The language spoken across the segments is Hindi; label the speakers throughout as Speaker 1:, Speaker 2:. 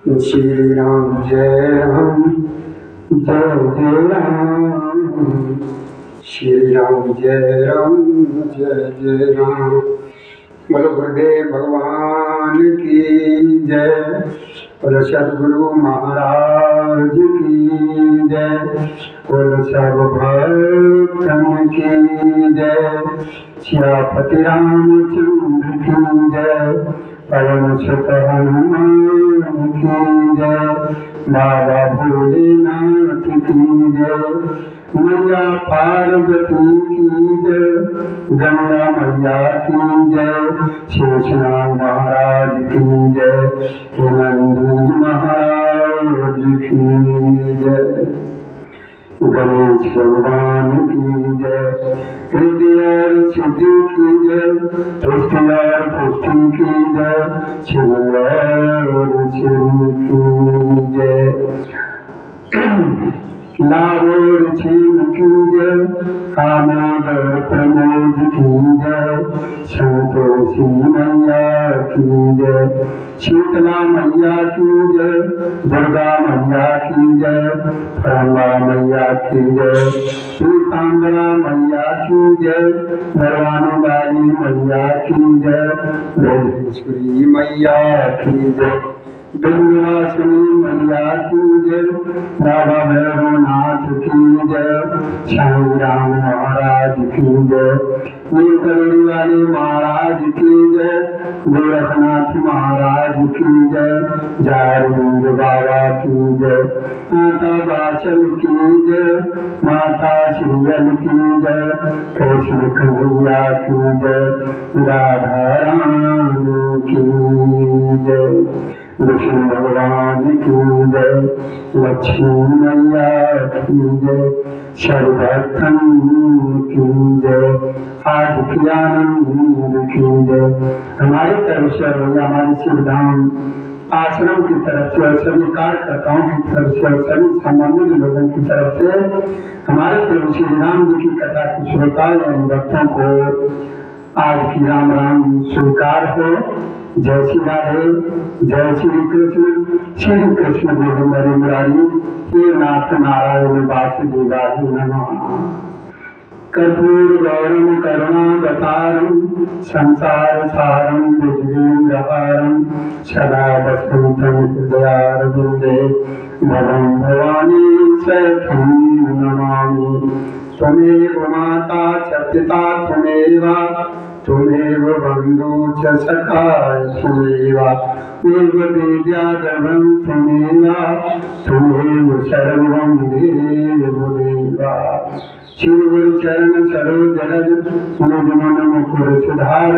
Speaker 1: श्री राम जय राम जय जय राम। श्री राम जय राम जय जय राम। बोलो गुरुदेव भगवान की जय। बोलो सदगुरु महाराज की जय। बोलो सब भक्तन की जय। सियापति रामचंद्र की जय। पवन सुत हनुमान की जय। बाबा भोलेनाथ की जय। मैया पार्वती की जय। गंगा मैया की जय। शेषनाग महाराज की जय। नंदी महाराज की जय। गणेश भगवान की जय। हृदय सिद्धि की जय। पुष्टि की जय। शिव की जय। लाभोर छीन की जय। आमोद प्रमोद की जय। संतोषी मैया की जय। शीतला मैया की जय। दुर्गा मैया की जय। ब्रह्मा मैया की जय। पीताम्बरा मैया की जय। भरवाने वाली मैया की जय। ब्रह्मेश्वरी मैया की जय। विंध्यवासिनी मैया की जय। बाबा भैरवनाथ की जय। साईं राम महाराज की जय। नीलकंठी वाले महाराज की जय। गोरखनाथ महाराज की जय। जारवीर बाबा की जय। माता बाचल की जय। माता श्रीयल की जय। कृष्ण कन्हैया की जय। राधा रानी की जय। विष्णु भगवान की जय। लक्ष्मी मैया की जय। सर्वभक्तन की जय। आदि आनंद की जय। हमारी तरफ से हमारी शिवधाम आश्रम की तरफ से और सभी कार्यकर्ताओं की तरफ से और सभी संबंधित लोगों की तरफ से हमारे प्रभु श्री राम जी की कथा की श्रोता एवं भक्तों को आज की राम राम स्वीकार हो। जय श्री राधे। जय श्री कृष्ण। श्री कृष्ण गोविंद हरि मुरारी। हे नाथ नारायण वासुदेवाय नमः। कर्पूर गौरम करुणावतारम संसार सारम भुजगेन्द्रहारम सदा वसंतम हृदयारविंदे भवं भवानी सहितं नमामि। त्वमेव माता च पिता त्वमेव बन्धु च सखा त्वमेव विद्याधरं त्वमेव सर्वं देवदेव। शिव गुरु चरण सरोज रज निज मन मुकुर सुधार।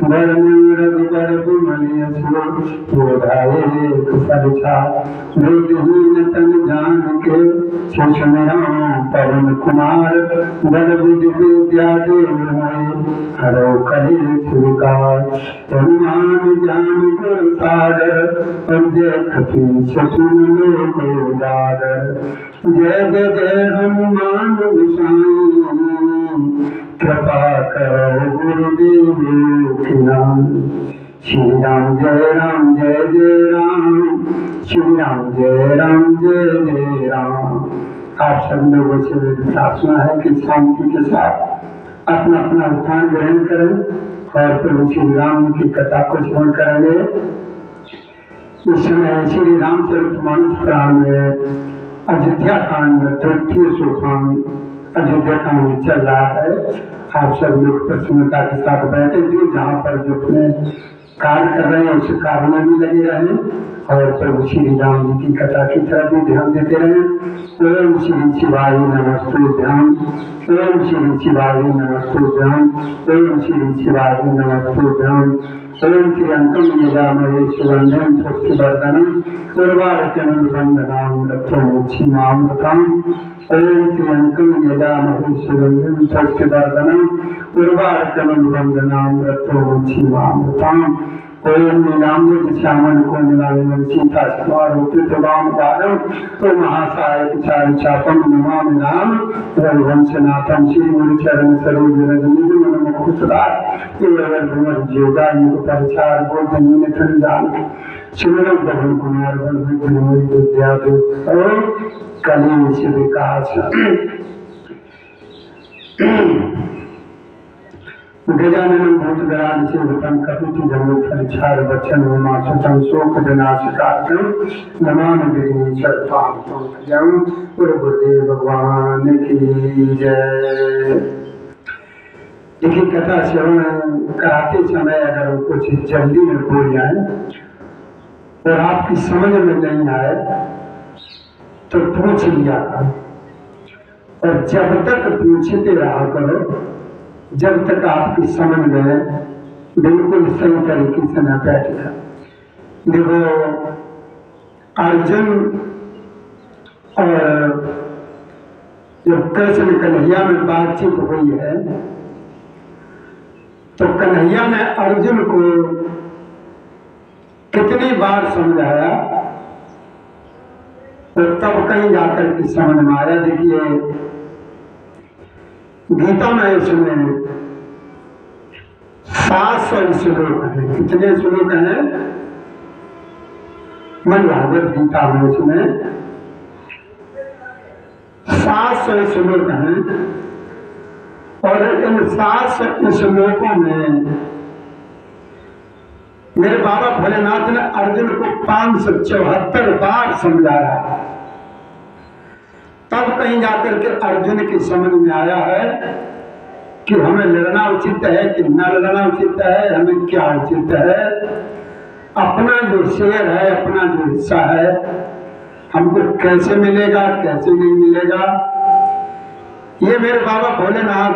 Speaker 1: वरन रघुबर बिमल यश बोधाये फलचार। बुद्धिहीन तन जान के शिशुमेरा पवन कुमार। बल बुद्धि विद्या देव हरो कले स्वीकार। हनुमान ज्ञान गुण सागर। पंजे कपी सकुन लोक उजागर। जय जय जय हनुमान गोसाई। कृपा करो गुरुदेव की नाम। श्री राम जय जय राम। श्री राम जय जय राम। आप सब लोगों से प्रार्थना है कि शांति के साथ अपना अपना स्थान ग्रहण करें और प्रभु श्री राम की कथा को श्रवण करेंगे। इस समय श्री रामचरितमानस पुराण में अयोध्या कांड में तृतीय सोपान अयोध्या कांड चल रहा है। आप सब लोग प्रसन्नता के साथ बैठे थे। जहाँ पर जो अपने कार्य कर रहे हैं उस कार्य में भी लगे रहे और प्रभु श्री राम जी की कथा की तरफ भी ध्यान देते रहे। ओम श्री शिवाय नमस्तुभ्यां। ओम श्री शिवाय नमस्तुभ्यां। ओम श्री शिवाय नमस्तुभ्यां। ओम त्र्यंबकं यजामहे सुगंधिं पुष्टिवर्धनम् उर्वारुकमिव बन्धनान् रक्षोक्षीमामृतम्। ओम त्र्यंबकं यजामहे सुगंधिं पुष्टिवर्धनम् उर्वारुकमिव बन्धनान् रक्षोक्षीमामृतम्। ओम नीलांबुज श्यामल कोमलांगं सीता स्वारूपितवाम पादम तो महासाय चापम नमामि नाम रघुवंशनाथम। श्री गुरु चरण सरोज रज निज मन मुकुर खुशदार ये अगर भुवन जोगा युग परिचार बोल दीन धन जान सुनरम पवन कुमार बल विद्युमोरी विद्या दो कली से विकास गजानन भूतगरान से वतन कपिति जन्म फलचार बचन उमा सुतम शोक विनाशकारकम नमामि विघ्नेश्वर पावनं भजं गुरुदेव भगवान की जय। देखिए कथा श्रवण कराते समय अगर कुछ जल्दी में बोल जाए और आपकी समझ में नहीं आए तो पूछ लिया करो, और जब तक पूछते रहा करो जब तक आपकी समझ में बिल्कुल सही तरीके से न बैठेगा। देखो अर्जुन और जब कृष्ण कन्हैया में बातचीत हुई है तो कन्हैया ने अर्जुन को कितनी बार समझाया और तब कहीं जाकर के समझ में आया। देखिए गीता में इसमें 700 श्लोक है। कितने श्लोक हैं? मन भागवत गीता में इसमें 700 श्लोक हैं, और इन 700 श्लोकों में मेरे बाबा भोलेनाथ ने अर्जुन को 574 बार समझाया। तब कहीं जाकर के अर्जुन की समझ में आया है कि हमें लड़ना उचित है कि न लड़ना उचित है, हमें क्या उचित है। अपना जो शेयर है, अपना जो हिस्सा है, हमको कैसे मिलेगा कैसे नहीं मिलेगा, ये मेरे बाबा भोलेनाथ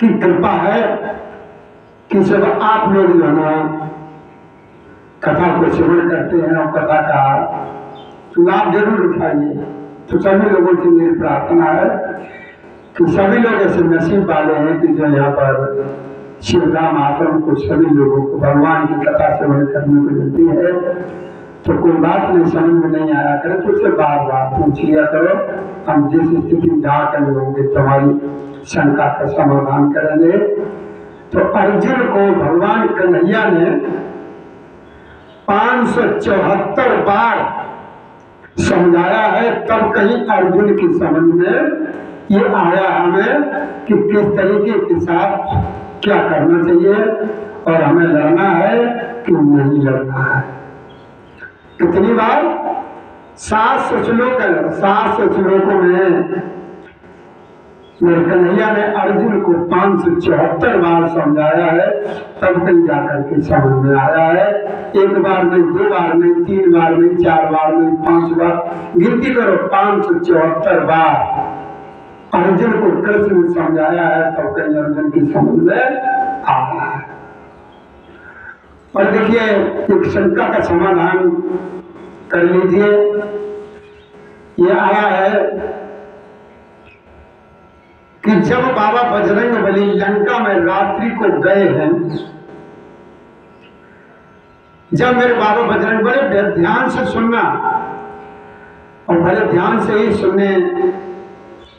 Speaker 1: की कृपा है कि सब आप लोग जो है ना कथा को श्रवण करते हैं और कथा का लाभ जरूर उठाइए। तो सभी लोगों से मेरी प्रार्थना है कि सभी लोग ऐसे नसीब वाले हैं कि जो यहाँ पर शिवधाम आश्रम को सभी लोगों को भगवान की कथा श्रवण करने को मिलती है। तो कोई बात नहीं समझ में नहीं आया करे तो उसे बार बार पूछ लिया करो। हम जिस स्थिति में जाकर होंगे तुम्हारी शंका का समाधान करेंगे। तो अर्जुन को भगवान कन्हैया ने 574 बार समझाया है, तब कहीं अर्जुन की समझ में ये आया हमें कि किस तरीके के साथ क्या करना चाहिए और हमें लड़ना है कि नहीं लड़ना है। कितनी बार? 700 श्लोक है। 700 श्लोकों में मेरे कन्हैया ने अर्जुन को 574 बार समझाया है, तब कहीं जाकर के समझ में आया है। एक बार नहीं, 2 बार नहीं, 3 बार नहीं, 4 बार नहीं, 5 बार, गिनती करो 574 बार अर्जुन को कृष्ण ने समझाया है, तब कहीं अर्जुन की समझ में आया है। और देखिए एक शंका का समाधान कर लीजिए। ये आया है कि जब बाबा बजरंगबली लंका में रात्रि को गए हैं, जब मेरे बाबा बजरंगबली, ध्यान से सुनना और बड़े ध्यान से ही सुनने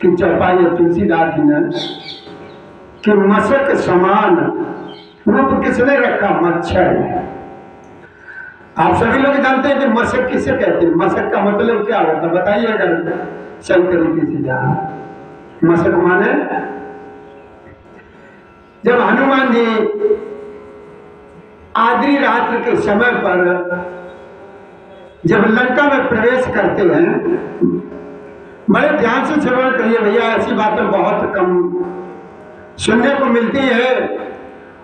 Speaker 1: की चौपाई तुलसीदास जी ने कि मशक समान रूप किसने रखा? मच्छर। आप सभी लोग जानते हैं कि मशक किसे कहते हैं। मशक का मतलब क्या होता है बताइए अगर सही तरीके से जाना। मशक माने जब हनुमान जी आधी रात्रि के समय पर जब लंका में प्रवेश करते हैं, बड़े ध्यान से श्रवण करिए भैया, ऐसी बातें बहुत कम सुनने को मिलती है।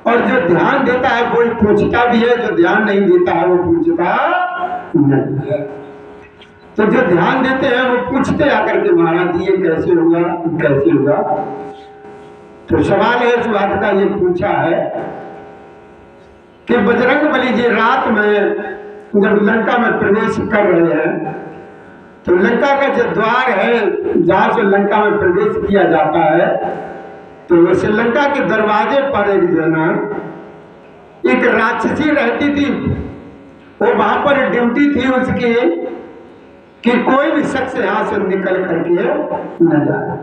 Speaker 1: और जो ध्यान देता है वो पूछता भी है, जो ध्यान नहीं देता है वो पूछता नहीं है। तो जो ध्यान देते हैं वो पूछते आकर के महाराज ये कैसे होगा कैसे होगा। तो सवाल है इस बात का, ये पूछा है कि बजरंगबली जी रात में जब लंका में प्रवेश कर रहे हैं, तो लंका का जो द्वार है जहां से लंका में प्रवेश किया जाता है, तो श्रीलंका के दरवाजे पर एक जना एक राक्षसी रहती थी। वो वहां पर ड्यूटी थी उसकी कि कोई भी शख्स यहाँ से निकल करके न जाए।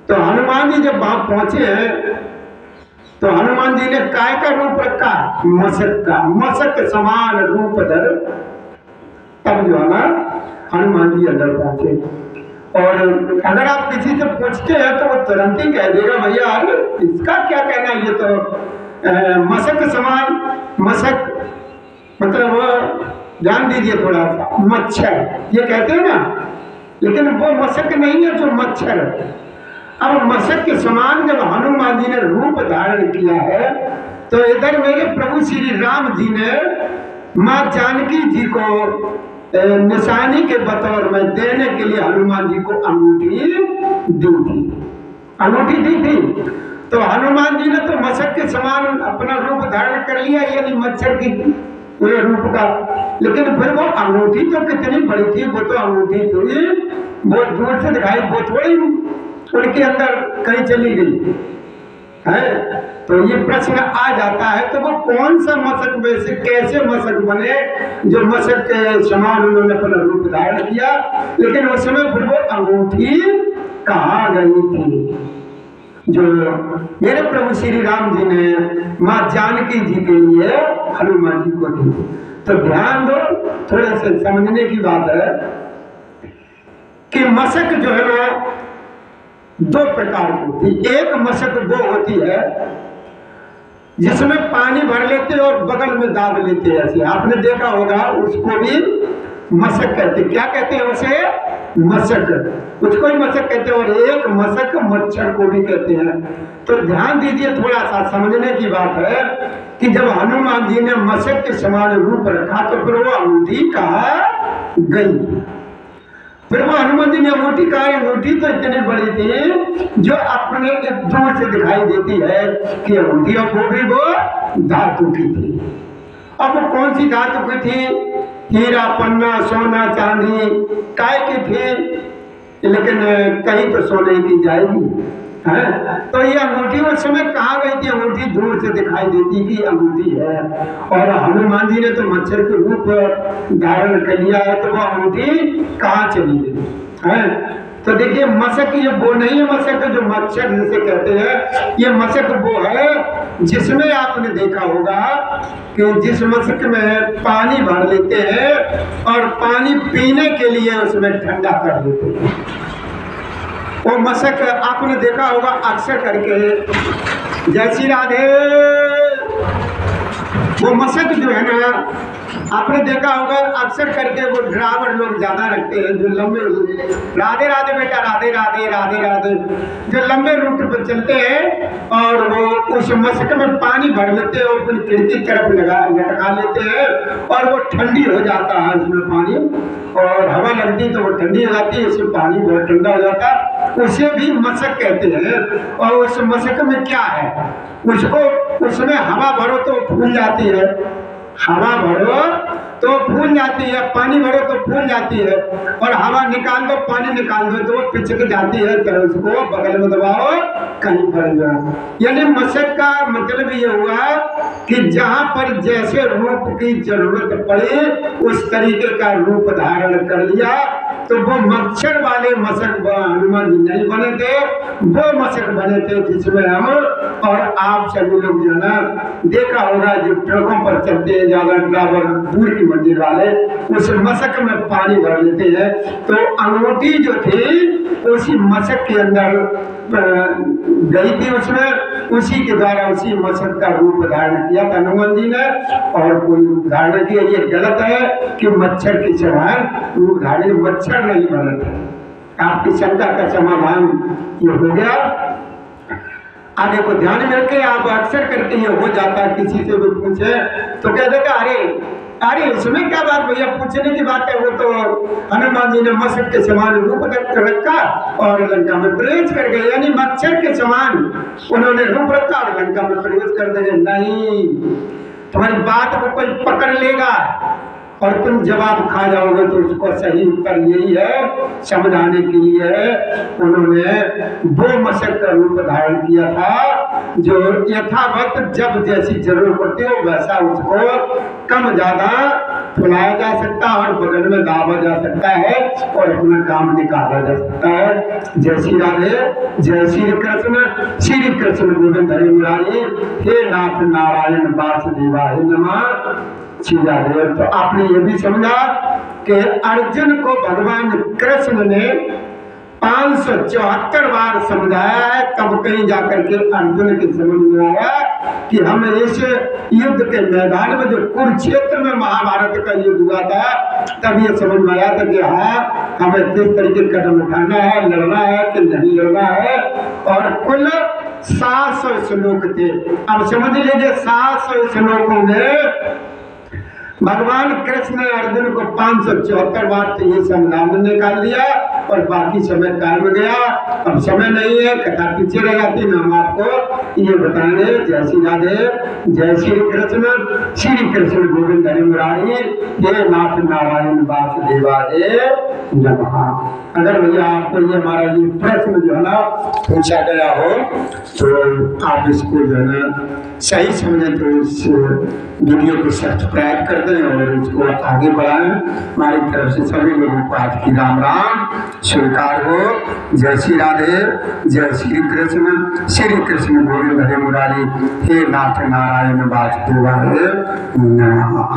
Speaker 1: तो हनुमान जी जब वहां पहुंचे हैं तो हनुमान जी ने काय का रूप रखा, मशक का, मशक समान रूप धर तब जो है ना हनुमान जी अंदर पहुंचे। और अगर आप किसी से पूछते हैं तो वो तुरंत ही कह देगा भैया अरे इसका क्या कहना, ये तो मशक समान, मशक मतलब ध्यान दीजिए थोड़ा सा, मच्छर ये कहते हैं ना, लेकिन वो मशक नहीं है जो मच्छर। अब मशक के समान जब हनुमान जी ने रूप धारण किया है तो इधर मेरे प्रभु श्री राम जी ने माँ जानकी जी को निशानी के बतौर में देने के लिए हनुमान जी को अंगूठी दी थी, अंगूठी दी थी। तो हनुमान जी ने तो मशक के समान अपना रूप धारण कर लिया, यानी मच्छर की रूप का, लेकिन फिर वो अंगूठी तो कितनी बड़ी थी, वो तो अंगूठी थी वो दूर से दिखाई, वो थोड़ी उनके अंदर कहीं चली गई है। तो ये प्रश्न आ जाता है तो वो कौन सा मशक में से कैसे मशक बने जो मशक के समान उन्होंने अपना रूप धारण किया, लेकिन उस समय फिर वो अंगूठी कहाँ गई थी जो मेरे प्रभु श्री राम जी ने माँ जानकी जी के लिए हनुमान जी को दी। तो ध्यान दो, थोड़े से समझने की बात है कि मशक जो है ना दो प्रकार की होती। एक मशक वो होती है जिसमें पानी भर लेते और बगल में दाब लेते हैं, ऐसे आपने देखा होगा, उसको भी मशक कहते। क्या कहते हैं उसे? मशक, उसको ही मशक कहते हैं। और एक मशक मच्छर को भी कहते हैं। तो ध्यान दीजिए, थोड़ा सा समझने की बात है कि जब हनुमान जी ने मशक के समान रूप रखा तो फिर वो अंगूठी कहाँ गई? फिर वो हनुमान जी ने अंगूठी कहा, अंगूठी तो इतनी बड़ी थी जो अपने दूर से दिखाई देती है कि अंगूठी, और वो भी वो धातु की थी। अब वो कौन सी धातु की थी? हीरा, पन्ना, सोना, चांदी काय की थी, लेकिन कहीं तो सोने की जाएगी है। तो ये अंगूठी उस समय कहाँ गई थी? अंगूठी दूर से दिखाई देती कि अंगूठी है, और हनुमान जी ने तो मच्छर के रूप धारण कर लिया है, तो वो अंगूठी कहाँ चली गई है? तो देखिए, मशक ये वो नहीं है मशक जो मच्छर जिसे कहते हैं, ये मशक वो है जिसमें आपने देखा होगा कि जिस मशक में पानी भर लेते हैं और पानी पीने के लिए उसमें ठंडा कर देते हैं। वो मशक आपने देखा होगा अक्सर करके। जय श्री राधे। वो मशक जो है ना, आपने देखा होगा अक्सर करके वो ड्राइवर लोग ज्यादा रखते हैं जो लंबे, राधे राधे बेटा, राधे राधे, राधे राधे, जो लंबे रूट पर चलते हैं और वो उस मशक में पानी भर लेते हैं और अपनी खिड़की तरफ लटका लेते हैं और वो ठंडी हो जाता है उसमें पानी, और हवा लगती तो वो ठंडी हो जाती है, उसमें पानी बहुत ठंडा हो जाता है, उसे भी मशक कहते हैं। और उस मशक में क्या है, उसको उसमें हवा भरो तो फूल जाती है, हवा भरो तो फूल जाती है, पानी भरो तो फूल जाती है, और हवा निकाल दो, पानी निकाल दो तो वो पिचक जाती है, तो उसको बगल में दबाओ कहीं पर जाओ। यानी मशक का मतलब ये हुआ कि जहां पर जैसे रूप की जरूरत पड़े उस तरीके का रूप धारण कर लिया। तो वो मच्छर वाले मशक हनुमान जी नहीं बने थे, वो मशक बने थे जिसमें हम और आप सभी लोग जो है ना देखा होगा, जो ट्रकों पर चलते हैं ज्यादा ड्राइवर दूर की मंजिल वाले, उस मशक में पानी भर लेते हैं। तो अंगूठी जो थी उसी मशक के अंदर गई थी, उसमें उसी के द्वारा उसी मशक का रूप धारण किया था हनुमान जी ने, और कोई रूप धारण किया। ये गलत है कि मच्छर के समान रूप धारण, मच्छर नहीं बने थे। आपकी शंका का समाधान ये हो गया। आगे को ध्यान में रखें, आप अक्सर करके ये हो जाता है, किसी से भी पूछे तो कह देगा अरे इसमें क्या बात भैया, पूछने की बात है, वो तो हनुमान जी ने मशक के समान रूप रखा और लंका में प्रवेश कर गए, यानी मच्छर के समान उन्होंने रूप रखा और लंका में प्रवेश कर देंगे। नहीं, तुम्हारी बात को कोई पकड़ लेगा और तुम जवाब खा जाओगे तो उसको सही उत्तर यही है, समझाने के लिए उन्होंने वो मशक का रूप धारण किया था जो यथावत जब जैसी जरूरत पड़ती हो वैसा उसको कम ज्यादा फुलाया जा सकता है और बगल में दाबा जा सकता है और अपना काम निकाला जा सकता है। जय श्री राधे, जय श्री कृष्ण गोविंद हरि मुरारी, हे नाथ नारायण वासुदेवाय नमः। श्री राधे। तो आपने ये भी समझा कि अर्जुन को भगवान कृष्ण ने 574 बार समझाया है, तब कहीं जाकर के अर्जुन के समझ में आया कि हम इस युद्ध के मैदान में, जो कुरुक्षेत्र में महाभारत का युद्ध हुआ था, तब ये समझ में आया था कि हाँ, हमें किस तरीके कदम उठाना है, लड़ना है कि नहीं लड़ना है। और कुल 700 श्लोक थे। अब समझ लीजिए 700 श्लोकों में भगवान कृष्ण ने अर्जुन को 574 बार तो ये संग्राम निकाल दिया और बाकी समय काम गया। अब समय नहीं है, कथा पीछे रह जाती, हम आपको ये बताएंगे। जय श्री राधे, जय श्री कृष्ण गोविंद हरि मुरारी, हे नाथ नारायण वासुदेवाय नमः। अगर भैया आपको ये हमारा ये प्रश्न जो है ना पूछा गया हो तो आप इसको जो है ना सही समझे तो इस वीडियो को सब्सक्राइब कर दें और इसको आगे बढ़ाएं। हमारी तरफ से सभी लोगों को आज की राम राम स्वीकार हो। जय श्री राधे, जय श्री कृष्ण गोविंद हरि मुरारी, हे नाथ नारायण वासुदेवाय नमः।